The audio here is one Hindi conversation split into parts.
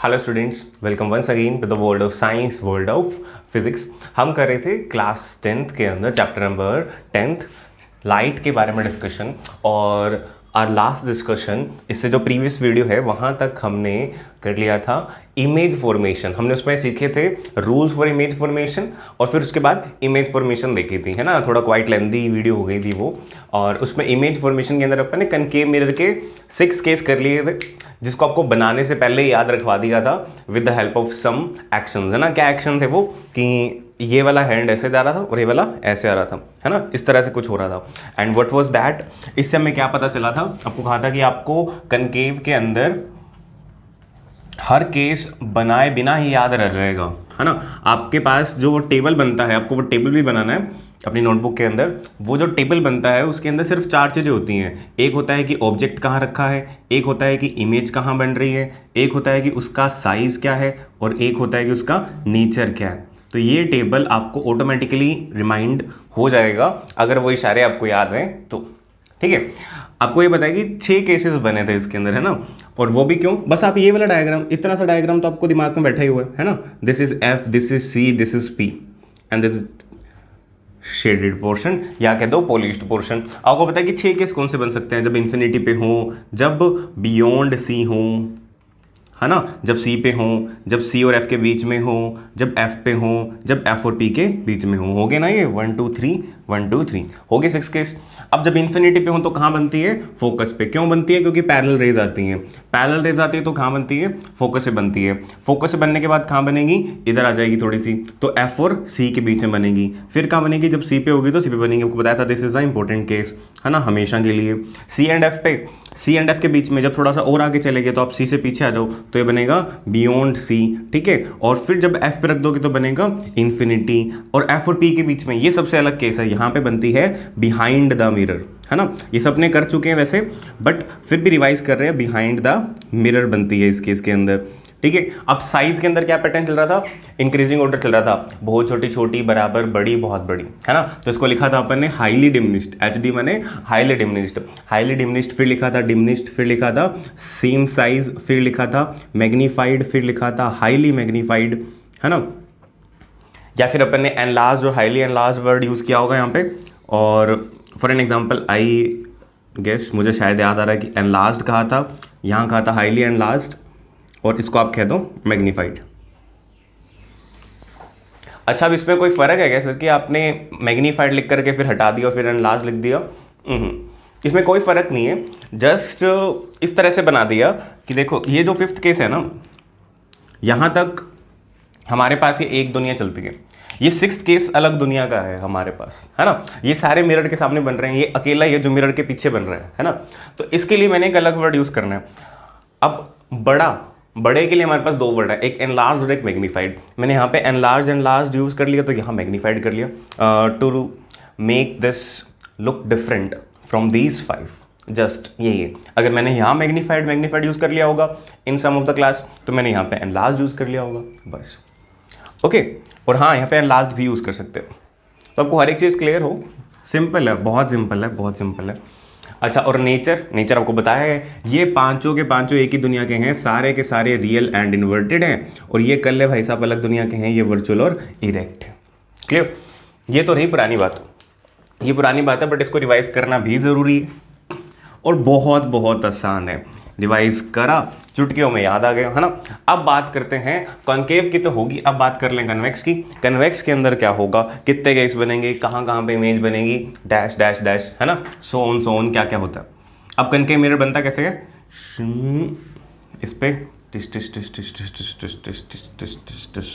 Hello students, welcome once again to the world of science, world of physics. हम कर रहे थे क्लास 10th के अंदर चैप्टर नंबर 10th लाइट के बारे में डिस्कशन। और आर लास्ट डिस्कशन, इससे जो प्रीवियस वीडियो है वहाँ तक हमने कर लिया था इमेज फॉर्मेशन। हमने उसमें सीखे थे रूल्स फॉर इमेज फॉर्मेशन और फिर उसके बाद इमेज फॉर्मेशन देखी थी, है ना। थोड़ा क्वाइट लेंदी वीडियो हो गई थी वो। और उसमें इमेज फॉर्मेशन के अंदर अपन ने कनकेव मिरर के 6 केस कर लिए थे, जिसको आपको बनाने से पहले याद रखवा दिया था with the help of some actions, है ना। क्या एक्शन थे वो कि ये वाला हैंड ऐसे जा रहा था और ये वाला ऐसे आ रहा था, है ना। इस तरह से कुछ हो रहा था। एंड व्हाट वाज दैट, इससे हमें क्या पता चला था, आपको कहा था कि आपको कनकेव के अंदर हर केस बनाए बिना ही याद रह जाएगा, है ना। आपके पास जो टेबल बनता है, आपको वो टेबल भी बनाना है अपनी नोटबुक के अंदर। वो जो टेबल बनता है उसके अंदर सिर्फ 4 चीज़ें होती हैं। एक होता है कि ऑब्जेक्ट कहाँ रखा है, एक होता है कि इमेज कहाँ बन रही है, एक होता है कि उसका साइज़ क्या है, और एक होता है कि उसका नेचर क्या है। तो ये टेबल आपको ऑटोमेटिकली रिमाइंड हो जाएगा अगर वो इशारे आपको याद हैं तो, ठीक है। आपको ये बताया कि 6 केसेस बने थे इसके अंदर, है ना। और वो भी क्यों, बस आप ये वाला डायग्राम, इतना सा डायग्राम तो आपको दिमाग में बैठा ही हुआ है ना। This is F, this is C, this is P and this is shaded portion, या कह दो पॉलिश्ड पोर्शन। आपको पता है कि 6 केस कौन से बन सकते हैं, जब इन्फिनिटी पे हो, जब बियॉन्ड सी हो, है ना, जब सी पे हो, जब सी और एफ के बीच में हो, जब एफ पे हो, जब एफ और पी के बीच में हो गए ना। ये 1 2 3 1 2 3 हो गए 6 केस। अब जब इन्फिनिटी पे हो तो कहाँ बनती है, फोकस पे। क्यों बनती है, क्योंकि पैरेलल रेज आती हैं। पैरेलल रेज आती है तो कहाँ बनती है, फोकस से बनती है। फोकस से बनने के बाद कहाँ बनेगी, इधर आ जाएगी थोड़ी सी, तो एफ और सी के बीच में बनेगी। फिर कहाँ बनेगी, जब सी पे होगी तो सी पे बनेगी। आपको बताया था this is the important case, है ना, हमेशा के लिए। सी एंड एफ पे, सी एंड एफ के बीच में जब थोड़ा सा और आगे चले गए तो आप सी से पीछे आ जाओ तो ये बनेगा बियॉन्ड सी, ठीक है। और फिर जब एफ पे रख दोगे तो बनेगा इन्फिनिटी। और एफ और पी के बीच में, ये सबसे अलग केस है, यहाँ पे बनती है बिहाइंड द मिरर, है ना। ये सबने कर चुके हैं वैसे, बट फिर भी रिवाइज कर रहे हैं, बिहाइंड द मिरर बनती है इस केस के अंदर, ठीक है। अब साइज के अंदर क्या पैटर्न चल रहा था, इंक्रीजिंग ऑर्डर चल रहा था, बहुत छोटी छोटी बराबर बड़ी बहुत बड़ी, है ना। तो इसको लिखा था अपन ने हाईली डिमिनिश्ड, एच डी माने हाईली डिमिनिश्ड, हाईली डिमिनिश्ड, फिर लिखा था डिमिनिश्ड, फिर लिखा था सेम साइज, फिर लिखा था मैग्नीफाइड, फिर लिखा था हाईली मैग्नीफाइड, है ना। या फिर अपन ने एनलार्ज्ड और हाईली एनलार्ज्ड वर्ड यूज़ किया होगा यहाँ पे। और for an example, I guess, मुझे शायद याद आ रहा है कि एनलार्ज्ड कहा था, यहाँ कहा था हाईली एनलार्ज्ड, और इसको आप कह दो मैग्नीफाइड। अच्छा, अब इसमें कोई फ़र्क है क्या सर कि आपने मैग्नीफाइड लिख करके फिर हटा दिया और फिर एनलार्ज लिख दिया? इसमें कोई फ़र्क नहीं है, जस्ट इस तरह से बना दिया कि देखो ये जो 5th केस है ना, यहाँ तक हमारे पास ये एक दुनिया चलती है। ये 6th केस अलग दुनिया का है हमारे पास, है ना। ये सारे मिरर के सामने बन रहे हैं, ये अकेला ही है जो मिरर के पीछे बन रहा है ना। तो इसके लिए मैंने एक अलग वर्ड यूज़ करना है। अब बड़े के लिए हमारे पास 2 वर्ड है, एक एनलार्ज और एक मैग्नीफाइड। मैंने यहाँ पे एनलार्ज यूज़ कर लिया तो यहाँ मैग्नीफाइड कर लिया, to make this look different from these 5। Just यही। अगर मैंने यहाँ मैग्नीफाइड यूज़ कर लिया होगा in some of the class, तो मैंने यहाँ पे एनलार्ज यूज़ कर लिया होगा, बस। ओके। और हाँ, यहाँ पे एनलार्ज भी यूज़ कर सकते हो, तो आपको हर एक चीज़ क्लियर हो। सिंपल है, बहुत सिंपल है, बहुत सिंपल है। अच्छा, और नेचर आपको बताया है, ये पांचों के पांचों एक ही दुनिया के हैं, सारे के सारे रियल एंड इन्वर्टेड हैं। और ये कल है भाई साहब अलग दुनिया के हैं, ये वर्चुअल और इरेक्ट है। क्लियर? ये तो रही पुरानी बात, ये पुरानी बात है, बट इसको रिवाइज करना भी ज़रूरी है और बहुत बहुत आसान है। रिवाइज करा, चुटकियों में याद आ गया, है ना। अब बात करते हैं कॉन्केव की, तो होगी, अब बात कर लें कन्वेक्स की। कन्वेक्स के अंदर क्या होगा, कितने केस बनेंगे, कहाँ कहाँ पे इमेज बनेगी, डैश डैश डैश, है ना, सो ऑन क्या क्या होता है। अब कनकेव मिरर बनता कैसे है, इस पे टिस टिस टिस टिस टिस टिस टिस टिस टिस टिस टिस टिस,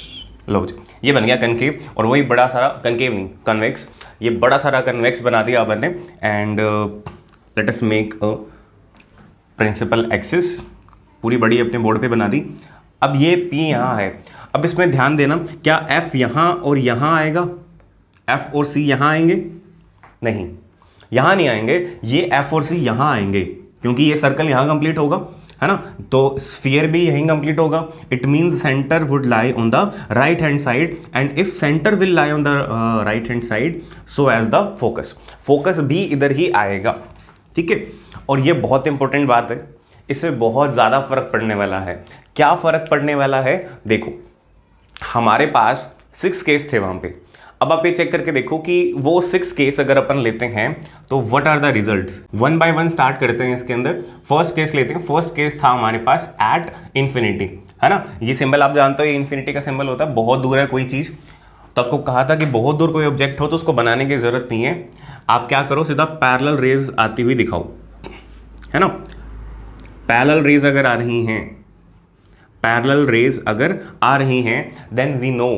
लो जी, ये बन गया कनकेव। और वही बड़ा सारा, कनकेव नहीं कन्वेक्स, ये बड़ा सारा कन्वेक्स बना दिया अपन ने। And let us make a principal axis, पूरी बड़ी अपने बोर्ड पे बना दी। अब ये P यहाँ है, अब इसमें ध्यान देना, क्या F यहाँ और यहाँ आएगा, F और C यहाँ आएंगे? नहीं, यहाँ नहीं आएंगे, ये F और C यहाँ आएंगे, क्योंकि ये सर्कल यहाँ कंप्लीट होगा, है ना। तो स्फीयर भी यहीं कंप्लीट होगा। It means centre would lie on the right hand side, and if centre will lie on the right hand side, so as the focus भी इधर ही आएगा, ठीक है। और ये बहुत इंपॉर्टेंट बात है, इससे बहुत ज़्यादा फर्क पड़ने वाला है। क्या फर्क पड़ने वाला है? देखो, हमारे पास 6 केस थे वहां पे। अब आप ये चेक करके देखो कि वो 6 केस अगर अपन लेते हैं तो what are the results. One by one start करते हैं इसके अंदर। फर्स्ट केस लेते हैं। फर्स्ट केस था हमारे पास एट इन्फिनिटी, है ना। ये सिंबल आप जानते हो, ये इन्फिनिटी का सिंबल होता है, बहुत दूर है कोई चीज़। तो आपको कहा था कि बहुत दूर कोई ऑब्जेक्ट हो तो उसको बनाने की जरूरत नहीं है। आप क्या करो, सीधा पैरेलल रेज आती हुई दिखाओ, है ना। पैरेलल रेज अगर आ रही हैं, पैरेलल रेज अगर आ रही हैं, देन वी नो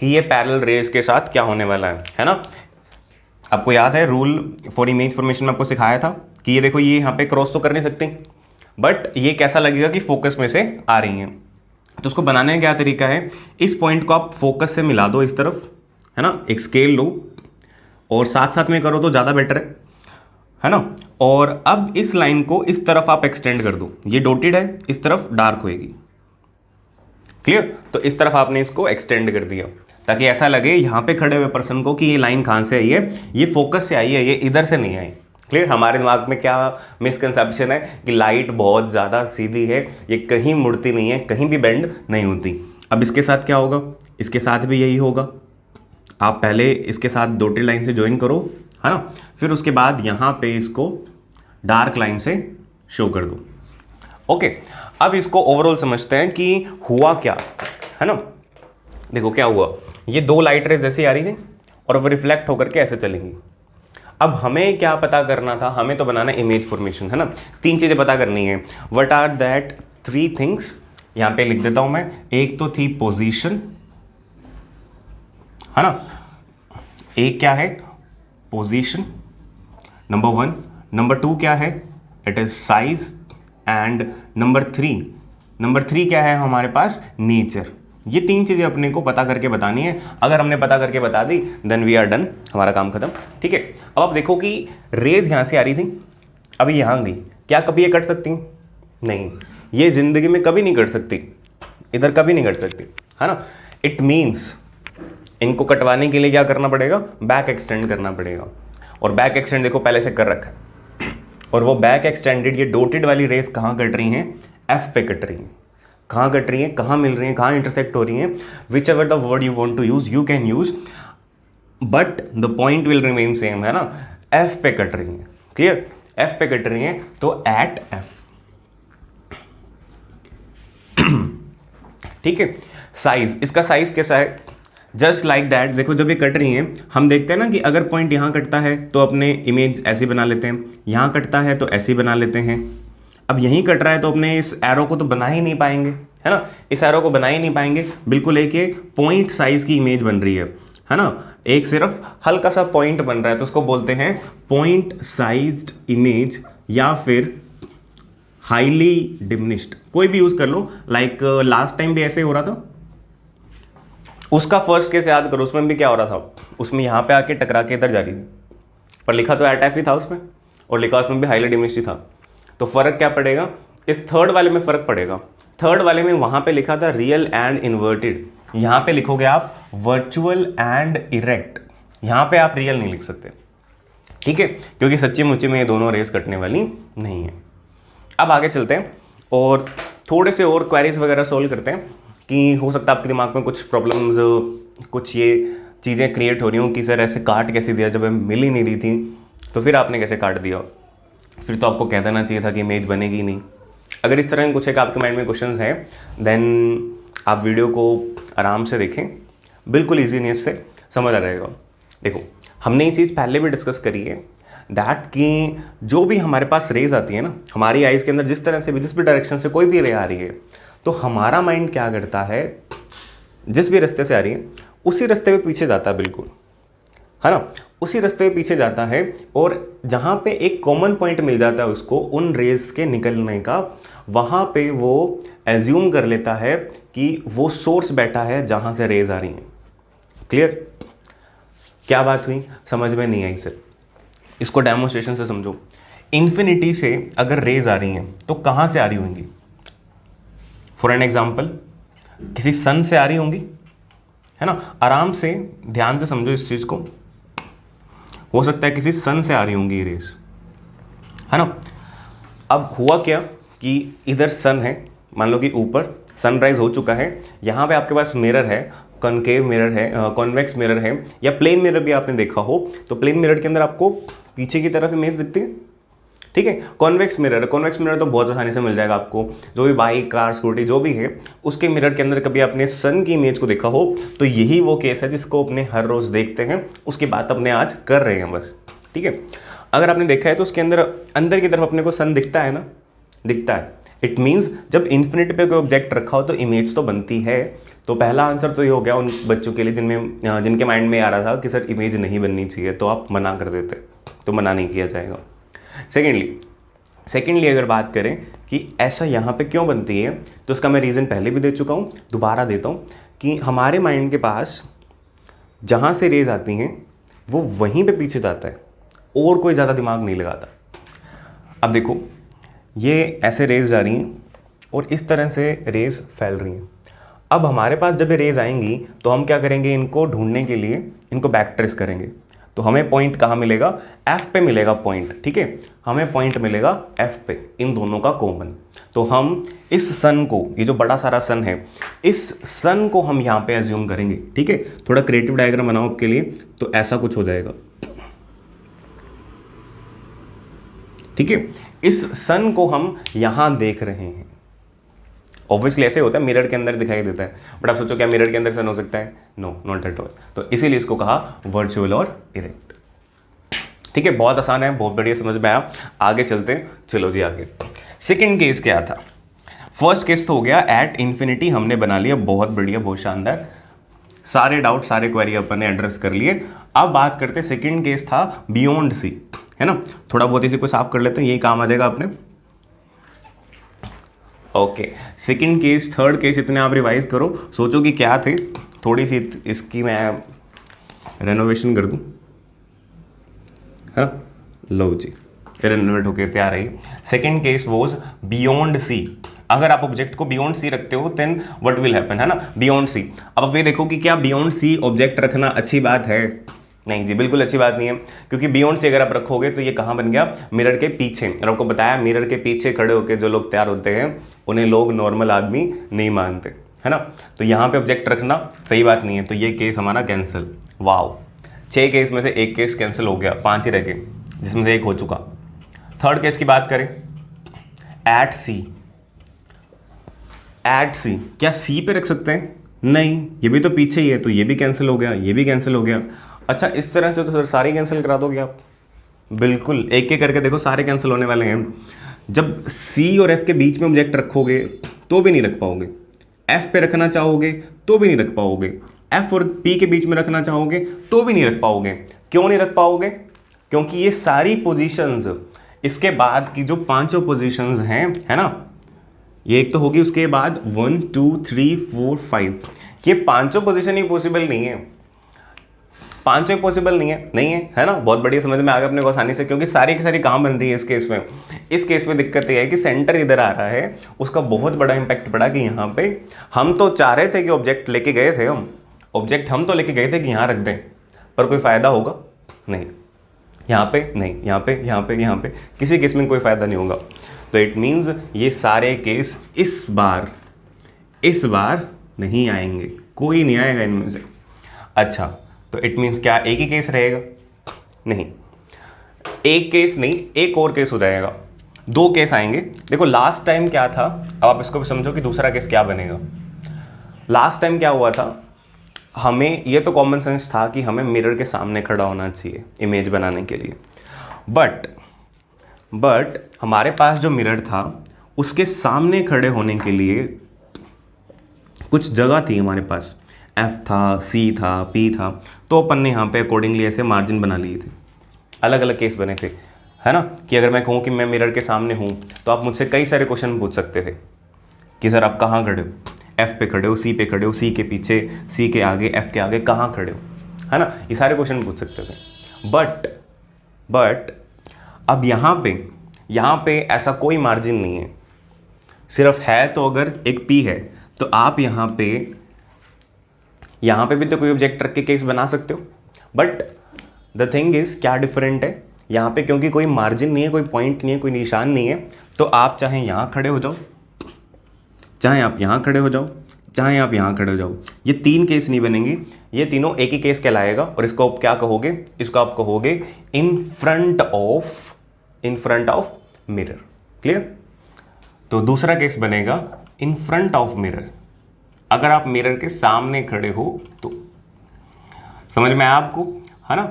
कि ये पैरेलल रेज के साथ क्या होने वाला है ना। आपको याद है रूल फॉर इमेज फॉर्मेशन में आपको सिखाया था कि ये देखो, ये यहाँ पे क्रॉस तो कर नहीं सकती, बट ये कैसा लगेगा कि फोकस में से आ रही हैं। तो उसको बनाने का क्या तरीका है, इस पॉइंट को आप फोकस से मिला दो इस तरफ, है ना। एक स्केल लो और साथ साथ में करो तो ज़्यादा बेटर है ना। और अब इस लाइन को इस तरफ आप एक्सटेंड कर दो। ये डॉटेड है, इस तरफ डार्क होएगी, क्लियर। तो इस तरफ आपने इसको एक्सटेंड कर दिया ताकि ऐसा लगे यहाँ पे खड़े हुए पर्सन को कि ये लाइन कहाँ से आई है, ये फोकस से आई है, ये इधर से नहीं आई। क्लियर। हमारे दिमाग में क्या मिसकंसेप्शन है कि लाइट बहुत ज़्यादा सीधी है, ये कहीं मुड़ती नहीं है, कहीं भी बेंड नहीं होती। अब इसके साथ क्या होगा, इसके साथ भी यही होगा। आप पहले इसके साथ डॉटेड लाइन से ज्वाइन करो, है ना, फिर उसके बाद यहाँ पे इसको डार्क लाइन से शो कर दो। ओके, अब इसको ओवरऑल समझते हैं कि हुआ क्या, है ना। देखो क्या हुआ, ये 2 लाइट रेज जैसी आ रही थी और वो रिफ्लेक्ट होकर के ऐसे चलेंगी। अब हमें क्या पता करना था, हमें तो बनाना इमेज फॉर्मेशन, है ना। 3 चीज़ें पता करनी है। व्हाट आर दैट 3 थिंग्स, यहाँ पे लिख देता हूं मैं। एक तो थी पोजीशन, है ना। एक क्या है, पोजीशन, नंबर 1। नंबर 2 क्या है, it is size. And number 3 क्या है हमारे पास, नेचर। ये 3 चीज़ें अपने को पता करके बतानी है। अगर हमने पता करके बता दी देन वी आर डन, हमारा काम खत्म, ठीक है। अब आप देखो कि रेज यहाँ से आ रही थी, अभी यहाँ गई, क्या कभी ये कट सकती? नहीं, ये जिंदगी में कभी नहीं कट सकती, इधर कभी नहीं कट सकती, है ना। इट मीन्स इनको कटवाने के लिए क्या करना पड़ेगा, बैक एक्सटेंड करना पड़ेगा। और बैक एक्सटेंड देखो पहले से कर रखा है, और वो बैक एक्सटेंडेड ये डॉटेड वाली रेस कहाँ कट रही हैं, एफ पे कट रही हैं। कहाँ कट रही हैं, कहाँ मिल रही हैं, कहाँ इंटरसेक्ट हो रही हैं, whichever the word you want to use you can use, but the point will remain same, है ना। एफ पे कट रही हैं, क्लियर। एफ पे कट रही हैं तो एट एफ, ठीक है। साइज, इसका साइज कैसा है, जस्ट लाइक दैट। देखो जब ये कट रही हैं, हम देखते हैं ना कि अगर पॉइंट यहाँ कटता है तो अपने इमेज ऐसी बना लेते हैं, यहाँ कटता है तो ऐसी बना लेते हैं। अब यहीं कट रहा है तो अपने इस एरो को तो बना ही नहीं पाएंगे, है ना। इस एरो को बना ही नहीं पाएंगे, बिल्कुल एक पॉइंट साइज की इमेज बन रही है ना। एक सिर्फ हल्का सा पॉइंट बन रहा है तो उसको बोलते हैं पॉइंट साइज्ड इमेज, या फिर हाईली डिमिनिश्ड, कोई भी यूज कर लो। लाइक लास्ट टाइम भी ऐसे हो रहा था, उसका फर्स्ट केस याद करो, उसमें भी क्या हो रहा था, उसमें यहाँ पे आके टकरा के इधर जा रही थी, पर लिखा तो एट एफ ही था उसमें, और लिखा उसमें भी हाईली डिमिनिश्ड था। तो फर्क क्या पड़ेगा, इस थर्ड वाले में फर्क पड़ेगा। थर्ड वाले में वहां पे लिखा था रियल एंड इन्वर्टेड, यहां पे लिखोगे आप वर्चुअल एंड इरेक्ट, यहां पे आप रियल नहीं लिख सकते, ठीक है, क्योंकि सच्ची मुच्ची में ये दोनों रेस कटने वाली नहीं है। अब आगे चलते हैं और थोड़े से और क्वेरीज वगैरह सोल्व करते हैं कि हो सकता है आपके दिमाग में कुछ प्रॉब्लम्स, कुछ ये चीज़ें क्रिएट हो रही हूँ कि सर ऐसे काट कैसे दिया, जब मिल ही नहीं रही थी तो फिर आपने कैसे काट दिया, फिर तो आपको कह देना चाहिए था कि इमेज बनेगी नहीं। अगर इस तरह कुछ एक आपके माइंड में क्वेश्चन है देन आप वीडियो को आराम से देखें, बिल्कुल ईजीनेस से समझ आ जाएगा। देखो हमने ये चीज़ पहले भी डिस्कस करी है दैट कि जो भी हमारे पास रेज आती है ना हमारी आइज़ के अंदर, जिस तरह से भी, जिस भी डायरेक्शन से कोई भी रे आ रही है, तो हमारा माइंड क्या करता है, जिस भी रास्ते से आ रही है उसी रास्ते पे पीछे जाता है, बिल्कुल, है ना, उसी रास्ते पे पीछे जाता है। और जहाँ पे एक कॉमन पॉइंट मिल जाता है उसको उन रेस के निकलने का, वहाँ पे वो एज्यूम कर लेता है कि वो सोर्स बैठा है जहाँ से रेज आ रही हैं। क्लियर? क्या बात हुई, समझ में नहीं आई सर? इसको डेमोन्स्ट्रेशन से समझो। इन्फिनिटी से अगर रेज आ रही हैं तो कहाँ से आ रही होंगी? फॉर एन एग्जाम्पल किसी सन से आ रही होंगी, है ना। आराम से ध्यान से समझो इस चीज़ को। हो सकता है किसी सन से आ रही होंगी रेस, है ना। अब हुआ क्या कि इधर सन है, मान लो कि ऊपर सनराइज हो चुका है, यहाँ पे आपके पास मिरर है, कॉनकेव मिरर है, कॉन्वेक्स मिरर है, या प्लेन मिरर भी आपने देखा हो, तो प्लेन मिरर के अंदर आपको पीछे की तरफ इमेज दिखती है, ठीक है। कॉन्वेक्स मिरर तो बहुत आसानी से मिल जाएगा आपको, जो भी बाइक, कार, स्कूटी जो भी है उसके मिरर के अंदर कभी आपने सन की इमेज को देखा हो तो यही वो केस है जिसको अपने हर रोज़ देखते हैं, उसकी बात अपने आज कर रहे हैं बस, ठीक है। अगर आपने देखा है तो उसके अंदर की तरफ अपने को सन दिखता है ना, दिखता है। इट मीन्स जब इन्फिनिटी पे कोई ऑब्जेक्ट रखा हो तो इमेज तो बनती है। तो पहला आंसर तो ये हो गया उन बच्चों के लिए जिनके माइंड में आ रहा था कि सर इमेज नहीं बननी चाहिए, तो आप मना कर देते, तो मना नहीं किया जाएगा। सेकेंडली अगर बात करें कि ऐसा यहाँ पे क्यों बनती है, तो उसका मैं रीज़न पहले भी दे चुका हूँ, दोबारा देता हूँ कि हमारे माइंड के पास जहाँ से रेज आती हैं वो वहीं पे पीछे जाता है और कोई ज़्यादा दिमाग नहीं लगाता। अब देखो, ये ऐसे रेज जा रही हैं और इस तरह से रेज फैल रही हैं। अब हमारे पास जब ये रेज आएंगी तो हम क्या करेंगे, इनको ढूंढने के लिए इनको बैक ट्रेस करेंगे। तो हमें पॉइंट कहाँ मिलेगा, एफ पे मिलेगा पॉइंट, ठीक है। हमें पॉइंट मिलेगा एफ पे, इन दोनों का कॉमन। तो हम इस सन को, ये जो बड़ा सारा सन है, इस सन को हम यहाँ पे एज्यूम करेंगे, ठीक है। थोड़ा क्रिएटिव डायग्राम बनाओ आपके लिए, तो ऐसा कुछ हो जाएगा, ठीक है। इस सन को हम यहाँ देख रहे हैं। ऑब्वियसली ऐसे होता है, मिरर के अंदर दिखाई देता है, बट आप सोचो क्या मिरर के अंदर सन हो सकता है? No, not at all. तो इसीलिए इसको कहा वर्चुअल और इरेक्ट, ठीक है। बहुत आसान है, बहुत बढ़िया समझ में आया। आगे चलते हैं, चलो जी आगे। सेकंड केस क्या था? फर्स्ट केस तो हो गया एट इन्फिनिटी, हमने बना लिया, बहुत बढ़िया, बहुत शानदार, सारे डाउट, सारे क्वेरी अपन ने एड्रेस कर लिए। अब बात करते हैं, सेकंड केस था बियॉन्ड सी, है ना। थोड़ा बहुत इसी को साफ कर लेते हैं, यही काम आ जाएगा अपने। Okay, second case, third case, इतने आप रिवाइज करो, सोचो कि क्या थे, थोड़ी सी इसकी मैं रेनोवेशन कर दूं, है ना। लो जी, रेनोवेट होके तैयार है। Second case was beyond C. अगर आप ऑब्जेक्ट को बियॉन्ड सी रखते हो देन व्हाट विल हैपन, है ना, बियॉन्ड सी। अब आप ये देखो कि क्या बियॉन्ड सी ऑब्जेक्ट रखना अच्छी बात है? नहीं जी, बिल्कुल अच्छी बात नहीं है, क्योंकि बियॉन्ड से अगर आप रखोगे तो ये कहाँ बन गया, मिरर के पीछे। और आपको बताया मिरर के पीछे खड़े होकर जो लोग तैयार होते हैं उन्हें लोग नॉर्मल आदमी नहीं मानते, है ना। तो यहाँ पे ऑब्जेक्ट रखना सही बात नहीं है, तो ये केस हमारा कैंसिल। वाओ, 6 केस में से एक केस कैंसिल हो गया, 5 ही रह गए, जिसमें से एक हो चुका। थर्ड केस की बात करें, एट सी। एट सी, क्या सी पे रख सकते हैं? नहीं, ये भी तो पीछे ही है, तो ये भी कैंसिल हो गया, ये भी कैंसिल हो गया। अच्छा, इस तरह से तो सर सारे कैंसिल करा दोगे आप? बिल्कुल, एक एक करके देखो, सारे कैंसिल होने वाले हैं। जब सी और एफ के बीच में ऑब्जेक्ट रखोगे तो भी नहीं रख पाओगे, एफ पे रखना चाहोगे तो भी नहीं रख पाओगे, एफ और पी के बीच में रखना चाहोगे तो भी नहीं रख पाओगे। क्यों नहीं रख पाओगे? क्योंकि ये सारी पोजीशंस, इसके बाद की जो 5 पोजीशंस हैं, है ना, ये एक तो होगी, उसके बाद 1 2 3 4 5, ये 5 पोजीशन ही पॉसिबल नहीं है, 5 पॉसिबल नहीं है, है ना। बहुत बढ़िया समझ में आ गया अपने को आसानी से, क्योंकि सारी की सारी कहाँ बन रही है इस केस में। इस केस में दिक्कत ये है कि सेंटर इधर आ रहा है, उसका बहुत बड़ा इंपैक्ट पड़ा कि यहाँ पे हम तो चाह रहे थे कि ऑब्जेक्ट लेके गए थे, हम तो लेके गए थे कि यहाँ रख दें, पर कोई फ़ायदा होगा नहीं, यहाँ पे नहीं, यहाँ पे, यहाँ पे, यहाँ पे, किसी केस में कोई फ़ायदा नहीं होगा। तो इट मीन्स ये सारे केस इस बार नहीं आएंगे, कोई नहीं आएगा इनमें से। अच्छा, तो इट मीन्स क्या एक ही केस रहेगा? नहीं, एक केस नहीं, एक और केस हो जाएगा, 2 केस आएंगे। देखो लास्ट टाइम क्या था, अब आप इसको भी समझो कि दूसरा केस क्या बनेगा। लास्ट टाइम क्या हुआ था, हमें ये तो कॉमन सेंस था कि हमें मिरर के सामने खड़ा होना चाहिए इमेज बनाने के लिए, बट हमारे पास जो मिरर था उसके सामने खड़े होने के लिए कुछ जगह थी हमारे पास, एफ था, सी था, पी था, तो अपन ने यहाँ पे अकॉर्डिंगली ऐसे मार्जिन बना लिए थे। अलग अलग केस बने थे, है ना, कि अगर मैं कहूँ कि मैं मिरर के सामने हूँ तो आप मुझसे कई सारे क्वेश्चन पूछ सकते थे कि सर आप कहाँ खड़े हो, एफ पे खड़े हो, सी पे खड़े हो, सी के पीछे, सी के आगे, एफ के आगे, कहाँ खड़े हो, है ना, ये सारे क्वेश्चन पूछ सकते थे। बट अब यहाँ पे ऐसा कोई मार्जिन नहीं है, सिर्फ है तो अगर एक पी है तो आप यहाँ पे भी तो कोई ऑब्जेक्ट रख के केस बना सकते हो। बट द थिंग इज क्या डिफरेंट है यहाँ पे क्योंकि कोई मार्जिन नहीं है, कोई पॉइंट नहीं है, कोई निशान नहीं है, तो आप चाहे यहाँ खड़े हो जाओ, चाहे आप यहाँ खड़े हो जाओ, चाहे आप यहाँ खड़े हो जाओ, ये 3 केस नहीं बनेंगे, ये तीनों एक ही केस कहलाएगा। और इसको आप क्या कहोगे, इसको आप कहोगे in front of mirror. Clear? तो दूसरा केस बनेगा इन फ्रंट ऑफ मिरर, अगर आप मिरर के सामने खड़े हो तो। समझ में आया आपको, है ना?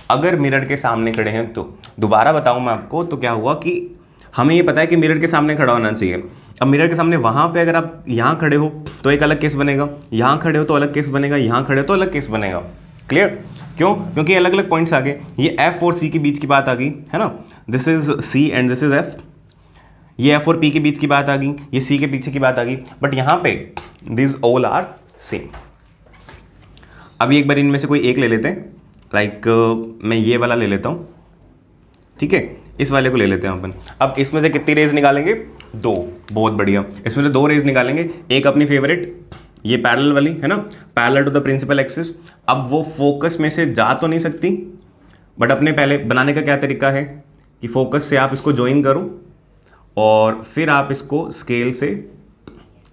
अगर मिरर के सामने खड़े हैं तो, दोबारा बताऊं मैं आपको, तो क्या हुआ कि हमें ये पता है कि मिरर के सामने खड़ा होना चाहिए। अब मिरर के सामने वहां पे अगर आप यहाँ खड़े हो तो एक अलग केस बनेगा, यहाँ खड़े हो तो अलग केस बनेगा, यहाँ खड़े हो तो अलग केस बनेगा। क्लियर? क्यों? क्योंकि अलग अलग पॉइंट्स आ गए। ये एफ और सी के बीच की बात आ गई, है ना? This is C and this is F. ये एफ और पी के बीच की बात आ गई, ये सी के पीछे की बात आ गई, बट यहाँ पे दिस ऑल आर सेम। अभी एक बार इनमें से कोई एक ले लेते हैं, लाइक मैं ये वाला ले लेता हूँ, ठीक है? इस वाले को ले लेते हैं अपन। अब इसमें से कितनी रेज निकालेंगे? 2। बहुत बढ़िया, इसमें से 2 रेज निकालेंगे। एक अपनी फेवरेट, ये पैरेलल वाली, है ना, parallel to the principal axis. अब वो फोकस में से जा तो नहीं सकती, बट अपने पहले बनाने का क्या तरीका है कि फोकस से आप इसको ज्वाइन करो और फिर आप इसको स्केल से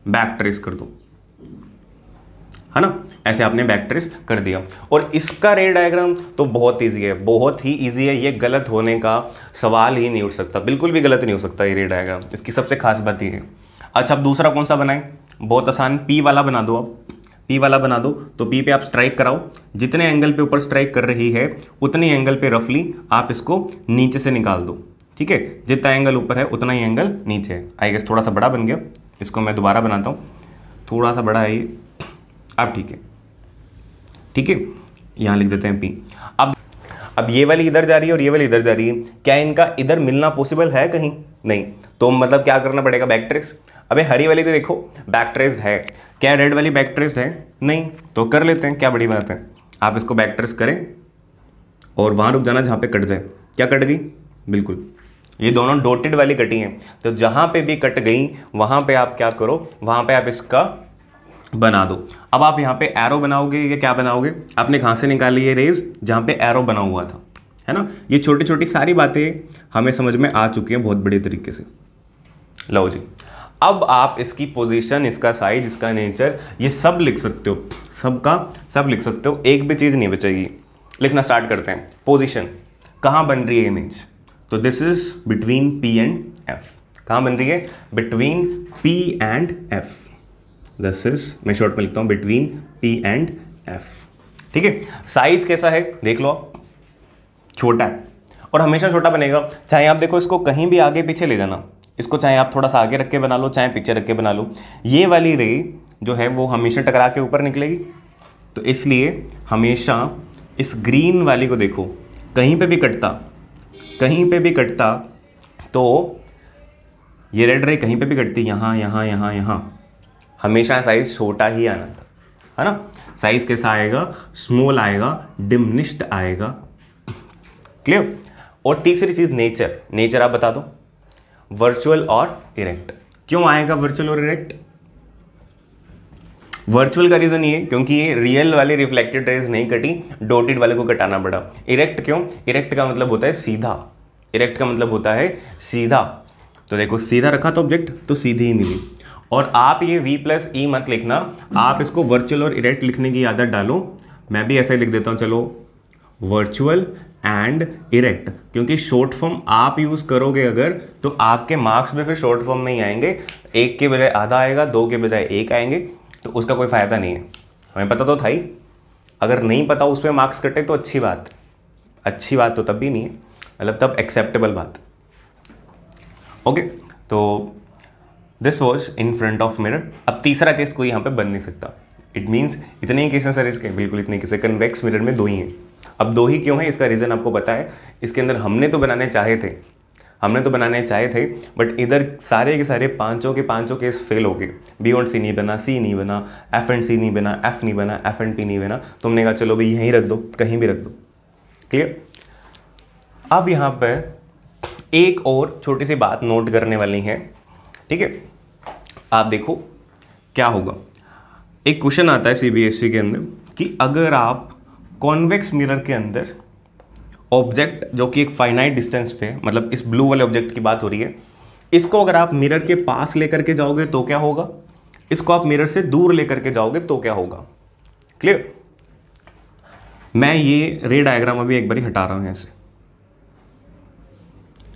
बैक ट्रेस कर दो, है ना? ऐसे आपने बैक ट्रेस कर दिया। और इसका रे डायग्राम तो बहुत इजी है, बहुत ही इजी है, ये गलत होने का सवाल ही नहीं उठ सकता, बिल्कुल भी गलत नहीं हो सकता ये रे डायग्राम। इसकी सबसे खास बात ये है। अच्छा, अब दूसरा कौन सा बनाएं? बहुत आसान, पी वाला बना दो। आप पी वाला बना दो, तो पी पे आप स्ट्राइक कराओ, जितने एंगल पे ऊपर स्ट्राइक कर रही है उतने एंगल पे रफली आप इसको नीचे से निकाल दो, ठीक है? जितना एंगल ऊपर है उतना ही एंगल नीचे है। आई गेस थोड़ा सा बड़ा बन गया, इसको मैं दोबारा बनाता हूँ, थोड़ा सा बड़ा है ये। अब ठीक है, ठीक है, यहाँ लिख देते हैं पी। अब ये वाली इधर जा रही है और ये वाली इधर जा रही है, क्या इनका इधर मिलना पॉसिबल है कहीं? नहीं। तो मतलब क्या करना पड़ेगा? Back trace. अबे हरी वाली तो देखो बैक ट्रेस है, क्या रेड वाली बैक ट्रेस है? नहीं। तो कर लेते हैं, क्या बड़ी बात है। आप इसको बैक ट्रेस करें और वहाँ रुक जाना जहाँ पे कट जाए। क्या कट गई? बिल्कुल, ये दोनों डॉटेड वाली कटी हैं, तो जहाँ पे भी कट गई वहाँ पे आप क्या करो, वहाँ पे आप इसका बना दो। अब आप यहाँ पे एरो बनाओगे या क्या बनाओगे? आपने कहाँ से निकाली ये रेज? जहाँ पे एरो बना हुआ था, है ना? ये छोटी छोटी सारी बातें हमें समझ में आ चुकी हैं बहुत बढ़िया तरीके से। लो जी, अब आप इसकी पोजीशन, इसका साइज, इसका नेचर, ये सब लिख सकते हो, सबका सब लिख सकते हो, एक भी चीज़ नहीं बचेगी। लिखना स्टार्ट करते हैं। पोजीशन कहाँ बन रही है इमेज? तो this is between P and F. कहाँ बन रही है? Between P and F. This is, मैं शॉर्ट में लिखता हूँ, बिटवीन पी एंड एफ, ठीक है? साइज कैसा है देख लो आप, छोटा है और हमेशा छोटा बनेगा। चाहे आप देखो इसको कहीं भी आगे पीछे ले जाना, इसको चाहे आप थोड़ा सा आगे रख के बना लो, चाहे पीछे रख के बना लो, ये वाली रे जो है वो हमेशा टकरा के ऊपर निकलेगी। तो इसलिए हमेशा इस ग्रीन वाली को देखो, कहीं पे भी कटता, कहीं पे भी कटता तो ये रेड रे कहीं पे भी कटती, यहाँ यहाँ यहाँ यहाँ, हमेशा साइज छोटा ही आना था, है ना? साइज कैसा आएगा? स्मॉल आएगा, डिमिनिश्ड आएगा। क्लियर? और तीसरी चीज नेचर। नेचर आप बता दो, वर्चुअल और इरेक्ट। क्यों आएगा वर्चुअल और इरेक्ट? वर्चुअल का रीजन ये क्योंकि ये रियल वाले रिफ्लेक्टेड रेज नहीं कटी, डॉटेड वाले को कटाना पड़ा। इरेक्ट क्यों? इरेक्ट का मतलब होता है सीधा, इरेक्ट का मतलब होता है सीधा। तो देखो सीधा रखा तो ऑब्जेक्ट तो सीधी ही मिली। और आप ये v+e मत लिखना, आप इसको वर्चुअल और इरेक्ट लिखने की आदत डालो। मैं भी ऐसा ही लिख देता हूँ, चलो वर्चुअल एंड इरेक्ट, क्योंकि शॉर्ट फॉर्म आप यूज़ करोगे अगर तो आपके मार्क्स में फिर शॉर्ट फॉर्म नहीं आएंगे, 1 के बजाय आधा आएगा, 2 के बजाय 1 आएंगे, तो उसका कोई फ़ायदा नहीं है। हमें पता तो था ही, अगर नहीं पता उस पर मार्क्स कटे तो अच्छी बात, अच्छी बात तो तब भी नहीं है, मतलब तब एक्सेप्टेबल बात। ओके, तो this was in front of mirror. अब तीसरा केस कोई यहाँ पे बन नहीं सकता। इट मीन्स इतने ही केसेस सर इसके, बिल्कुल इतने केसेस। कन्वेक्स मिरर में 2 ही हैं। अब 2 ही क्यों है इसका रीज़न आपको पता है। इसके अंदर हमने तो बनाने चाहे थे, बट इधर सारे के सारे पांचों के पांचों केस फेल हो गए। बी और सी नहीं बना, सी नहीं बना, एफ एंड सी नहीं बना, एफ नहीं बना, एफ एंड पी नहीं बना। तुमने कहा चलो भाई यहीं रख दो, कहीं भी रख दो। क्लियर? अब यहाँ पर एक और छोटी सी बात नोट करने वाली है, ठीक है? आप देखो क्या होगा। एक क्वेश्चन आता है सीबीएसई के अंदर कि अगर आप कॉन्वेक्स मिरर के अंदर ऑब्जेक्ट जो कि एक फाइनाइट डिस्टेंस पे, मतलब इस ब्लू वाले ऑब्जेक्ट की बात हो रही है, इसको अगर आप मिरर के पास लेकर के जाओगे तो क्या होगा, इसको आप मिरर से दूर लेकर के जाओगे तो क्या होगा। क्लियर। मैं ये रे डायग्राम अभी एक बार ही हटा रहा हूं ऐसे,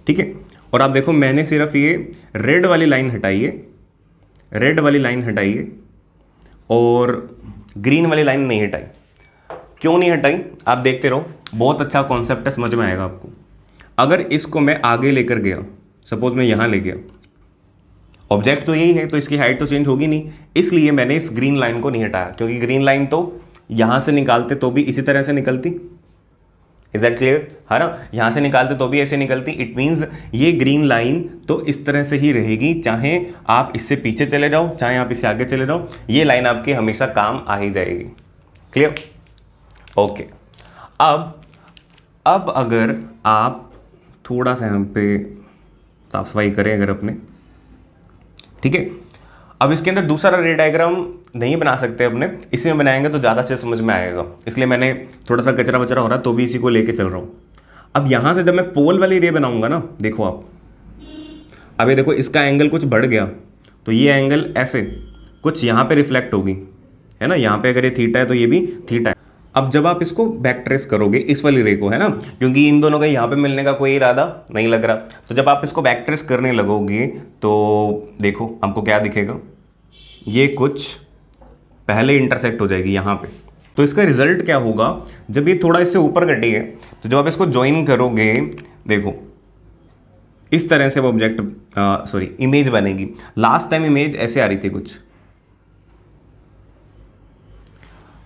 ठीक है। और आप देखो मैंने सिर्फ ये रेड वाली लाइन हटाई है, रेड वाली लाइन हटाई है और ग्रीन वाली लाइन नहीं हटाई। क्यों नहीं हटाई आप देखते रहो, बहुत अच्छा कॉन्सेप्ट है, समझ में आएगा आपको। अगर इसको मैं आगे लेकर गया, सपोज मैं यहां ले गया, ऑब्जेक्ट तो यही है तो इसकी हाइट तो चेंज होगी नहीं, इसलिए मैंने इस ग्रीन लाइन को नहीं हटाया, क्योंकि ग्रीन लाइन तो यहां से निकालते तो भी इसी तरह से निकलती। इज दैट क्लियर, है ना। यहां से निकालते तो भी ऐसे निकलती। इट मीन्स ये ग्रीन लाइन तो इस तरह से ही रहेगी, चाहे आप इससे पीछे चले जाओ चाहे आप इससे आगे चले जाओ, ये लाइन आपकी हमेशा काम आ ही जाएगी। Clear, okay. अब अगर आप थोड़ा सा यहाँ पे साफ सफाई करें अगर अपने, ठीक है। अब इसके अंदर दूसरा रे डायग्राम नहीं बना सकते अपने, इसमें बनाएंगे तो ज़्यादा अच्छे समझ में आएगा, इसलिए मैंने थोड़ा सा कचरा वचरा हो रहा तो भी इसी को लेके चल रहा हूँ। अब यहाँ से जब मैं पोल वाली रे बनाऊंगा ना, देखो आप, अब ये देखो इसका एंगल कुछ बढ़ गया तो ये एंगल ऐसे कुछ यहाँ पे रिफ्लेक्ट होगी, है ना। यहाँ पे अगर ये थीटा है तो ये भी थीटा है। अब जब आप इसको बैक ट्रेस करोगे इस वाली रे को, है ना, क्योंकि इन दोनों का यहाँ पे मिलने का कोई इरादा नहीं लग रहा, तो जब आप इसको बैक ट्रेस करने लगोगे तो देखो आपको क्या दिखेगा, ये कुछ पहले इंटरसेक्ट हो जाएगी यहाँ पे। तो इसका रिजल्ट क्या होगा, जब ये थोड़ा इससे ऊपर कटी है तो जब आप इसको ज्वाइन करोगे, देखो इस तरह से वो ऑब्जेक्ट सॉरी इमेज बनेगी। लास्ट टाइम इमेज ऐसे आ रही थी कुछ,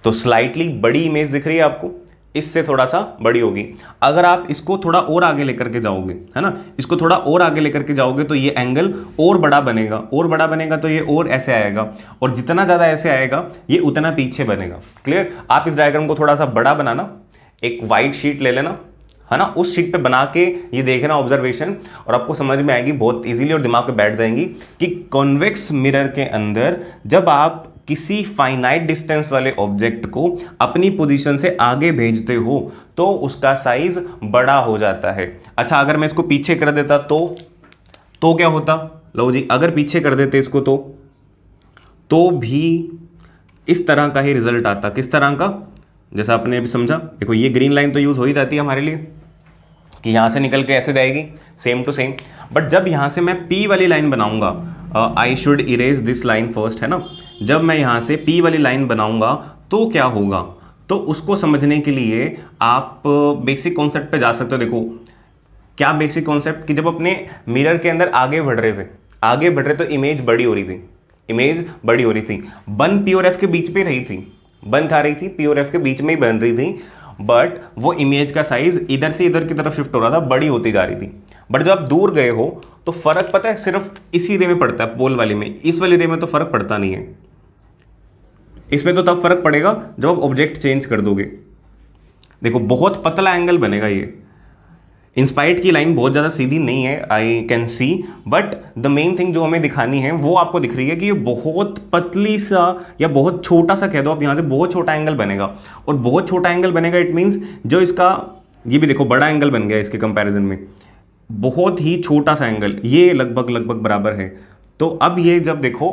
तो स्लाइटली बड़ी इमेज दिख रही है आपको, इससे थोड़ा सा बड़ी होगी। अगर आप इसको थोड़ा और आगे लेकर के जाओगे, है ना, इसको थोड़ा और आगे लेकर के जाओगे तो ये एंगल और बड़ा बनेगा, और बड़ा बनेगा तो ये और ऐसे आएगा, और जितना ज़्यादा ऐसे आएगा ये उतना पीछे बनेगा। क्लियर। आप इस डायग्राम को थोड़ा सा बड़ा बनाना, एक वाइट शीट ले लेना, है ना, उस शीट पे बना के ये देखना ऑब्जर्वेशन, और आपको समझ में आएगी बहुत इजीली और दिमाग पे बैठ जाएंगी कि कॉन्वेक्स मिरर के अंदर जब आप किसी फाइनाइट डिस्टेंस वाले ऑब्जेक्ट को अपनी पोजीशन से आगे भेजते हो तो उसका साइज बड़ा हो जाता है। अच्छा, अगर मैं इसको पीछे कर देता तो क्या होता, लो जी, अगर पीछे कर देते इसको तो भी इस तरह का ही रिजल्ट आता। किस तरह का, जैसा आपने अभी समझा, देखो ये ग्रीन लाइन तो यूज हो ही जाती है हमारे लिए कि यहां से निकल के ऐसे जाएगी, सेम टू सेम। बट जब यहां से मैं P वाली लाइन बनाऊंगा, I should erase this line first, है ना, जब मैं यहां से P वाली लाइन बनाऊंगा तो क्या होगा, तो उसको समझने के लिए आप बेसिक कॉन्सेप्ट पे जा सकते हो। देखो क्या बेसिक कॉन्सेप्ट, कि जब अपने मिरर के अंदर आगे बढ़ रहे तो इमेज बड़ी हो रही थी, इमेज बड़ी हो रही थी, बन P और F के बीच पे रही थी, बन खा रही थी, P और F के बीच में ही बन रही थी, बट वो इमेज का साइज इधर से इधर की तरफ शिफ्ट हो रहा था, बड़ी होती जा रही थी। बट जब आप दूर गए हो तो फर्क पता है सिर्फ इसी रे में पड़ता है, पोल वाली में। इस वाली रे में तो फर्क पड़ता नहीं है, इसमें तो तब फर्क पड़ेगा जब आप ऑब्जेक्ट चेंज कर दोगे। देखो बहुत पतला एंगल बनेगा ये, इंस्पायर्ड की लाइन बहुत ज़्यादा सीधी नहीं है, I can see, but the main thing जो हमें दिखानी है वो आपको दिख रही है कि ये बहुत पतली सा या बहुत छोटा सा कह दो आप, यहाँ से बहुत छोटा एंगल बनेगा। और बहुत छोटा एंगल बनेगा इट मीन्स जो इसका, ये भी देखो बड़ा एंगल बन गया इसके कंपैरिजन में, बहुत ही छोटा सा एंगल, ये लगभग बराबर है। तो अब ये जब देखो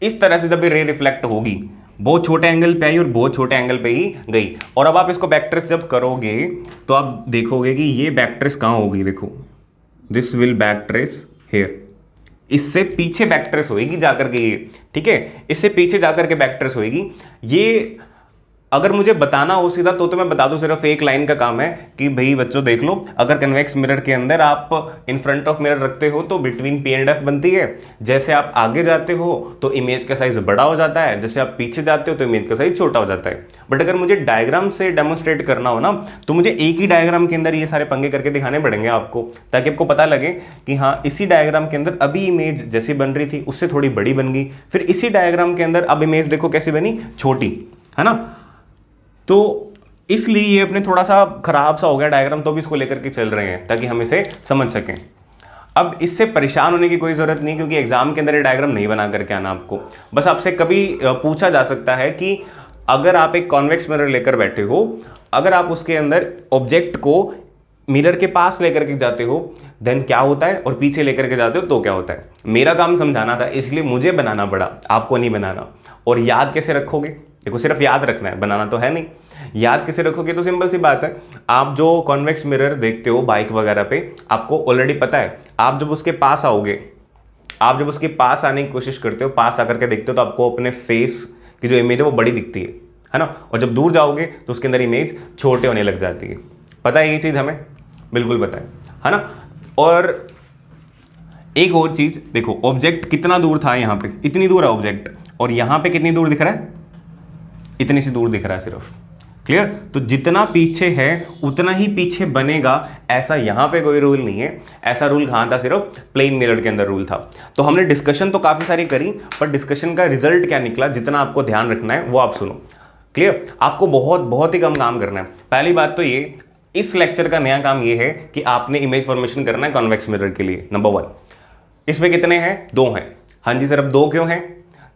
इस तरह से जब ये रे रिफ्लेक्ट होगी, बहुत छोटे एंगल पे आई और बहुत छोटे एंगल पे ही गई। और अब आप इसको बैक ट्रेस जब करोगे तो आप देखोगे कि ये बैक ट्रेस कहाँ होगी, देखो this will back trace here, इससे पीछे बैक ट्रेस होगी जाकर के ये, ठीक है, इससे पीछे जाकर के बैक ट्रेस होगी। ये अगर मुझे बताना हो सीधा तो मैं बता दूं, सिर्फ एक लाइन का काम है कि भाई बच्चों देख लो, अगर कन्वेक्स मिरर के अंदर आप इन फ्रंट ऑफ मिरर रखते हो तो बिटवीन P एंड F बनती है, जैसे आप आगे जाते हो तो इमेज का साइज बड़ा हो जाता है, जैसे आप पीछे जाते हो तो इमेज का साइज छोटा हो जाता है। बट अगर मुझे डायग्राम से डेमोन्स्ट्रेट करना हो ना तो मुझे एक ही डायग्राम के अंदर ये सारे पंगे करके दिखाने पड़ेंगे आपको, ताकि आपको पता लगे कि हाँ इसी डायग्राम के अंदर अभी इमेज जैसी बन रही थी उससे थोड़ी बड़ी बन गई, फिर इसी डायग्राम के अंदर अब इमेज देखो कैसी बनी, छोटी, है ना। तो इसलिए ये अपने थोड़ा सा खराब सा हो गया डायग्राम, तो भी इसको लेकर के चल रहे हैं ताकि हम इसे समझ सकें। अब इससे परेशान होने की कोई ज़रूरत नहीं, क्योंकि एग्जाम के अंदर ये डायग्राम नहीं बना करके आना आपको। बस आपसे कभी पूछा जा सकता है कि अगर आप एक कॉन्वेक्स मिरर लेकर बैठे हो, अगर आप उसके अंदर ऑब्जेक्ट को मिरर के पास लेकर के जाते हो देन क्या होता है, और पीछे लेकर के जाते हो तो क्या होता है। मेरा काम समझाना था इसलिए मुझे बनाना पड़ा, आपको नहीं बनाना। और याद कैसे रखोगे, देखो सिर्फ याद रखना है, बनाना तो है नहीं। याद कैसे रखोगे, तो सिंपल सी बात है, आप जो कॉन्वेक्स मिरर देखते हो बाइक वगैरह पे, आपको ऑलरेडी पता है। आप जब उसके पास आओगे, आप जब उसके पास आने की कोशिश करते हो, पास आकर के देखते हो, तो आपको अपने फेस की जो इमेज है वो बड़ी दिखती है ना। और जब दूर जाओगे तो उसके अंदर इमेज छोटे होने लग जाती है। पता है ये चीज़ हमें, बिल्कुल पता है ना। और एक और चीज़ देखो, ऑब्जेक्ट कितना दूर था, यहाँ पे इतनी दूर है ऑब्जेक्ट, और यहाँ पे कितनी दूर दिख रहा है, इतनी सी दूर दिख रहा है सिर्फ। क्लियर। तो जितना पीछे है उतना ही पीछे बनेगा, ऐसा यहाँ पे कोई रूल नहीं है। ऐसा रूल कहाँ था, सिर्फ प्लेन मिरर के अंदर रूल था। तो हमने डिस्कशन तो काफ़ी सारी करी, पर डिस्कशन का रिजल्ट क्या निकला, जितना आपको ध्यान रखना है वो आप सुनो। क्लियर। आपको बहुत ही कम काम करना है। पहली बात तो ये, इस लेक्चर का नया काम ये है कि आपने इमेज फॉर्मेशन करना है कॉन्वेक्स मिरर के लिए। नंबर 1, इसमें कितने हैं, 2 हैं। हाँ जी सर, अब 2 क्यों हैं?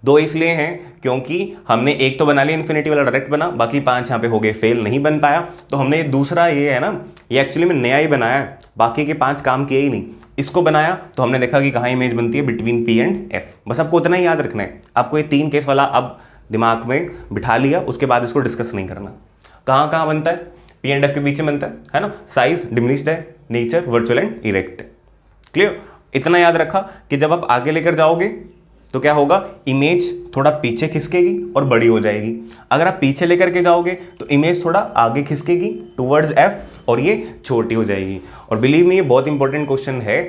2 इसलिए हैं क्योंकि हमने एक तो बना लिया इन्फिनिटी वाला, डायरेक्ट बना, बाकी 5 यहाँ पे हो गए फेल, नहीं बन पाया। तो हमने दूसरा ये है ना, ये एक्चुअली में नया ही बनाया है, बाकी के 5 काम किए ही नहीं। इसको बनाया तो हमने देखा कि कहाँ इमेज बनती है, बिटवीन P एंड F। बस आपको उतना ही याद रखना है। आपको ये 3 केस वाला अब दिमाग में बिठा लिया, उसके बाद इसको डिस्कस नहीं करना। कहाँ कहाँ बनता है, P एंड F के बीच में बनता है ना। साइज डिमिनिश्ड है, nature virtual and erect. Clear. इतना याद रखा कि जब आप आगे लेकर जाओगे तो क्या होगा, इमेज थोड़ा पीछे खिसकेगी और बड़ी हो जाएगी। अगर आप पीछे लेकर के जाओगे तो इमेज थोड़ा आगे खिसकेगी टुवर्ड्स F, और ये छोटी हो जाएगी। और बिलीव मी, ये बहुत इंपॉर्टेंट क्वेश्चन है,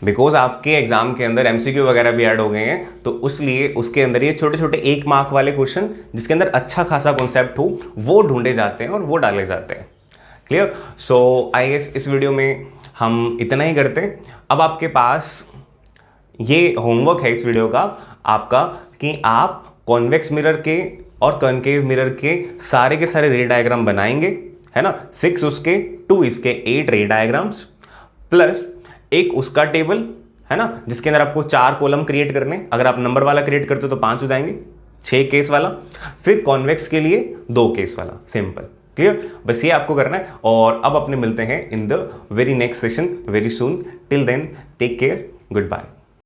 बिकॉज आपके एग्जाम के अंदर MCQ वगैरह भी ऐड हो गए हैं, तो उसलिए उसके अंदर ये छोटे छोटे 1 मार्क वाले क्वेश्चन, जिसके अंदर अच्छा खासा कॉन्सेप्ट हो, वो ढूंढे जाते हैं और वो डाले जाते हैं। क्लियर। सो आई गेस इस वीडियो में हम इतना ही करते हैं। अब आपके पास ये होमवर्क है इस वीडियो का आपका, कि आप कॉन्वेक्स मिरर के और कॉन्केव मिरर के सारे रे डायग्राम बनाएंगे, है ना। 6 उसके, 2 इसके, 8 रे डायग्राम्स, प्लस एक उसका टेबल, है ना, जिसके अंदर आपको 4 कॉलम क्रिएट करने। अगर आप नंबर वाला क्रिएट करते हो तो 5 हो जाएंगे, 6 केस वाला, फिर कॉन्वेक्स के लिए 2 केस वाला, सिंपल। क्लियर। बस ये आपको करना है। और अब अपने मिलते हैं in the very next session very soon. Till then take care, good bye.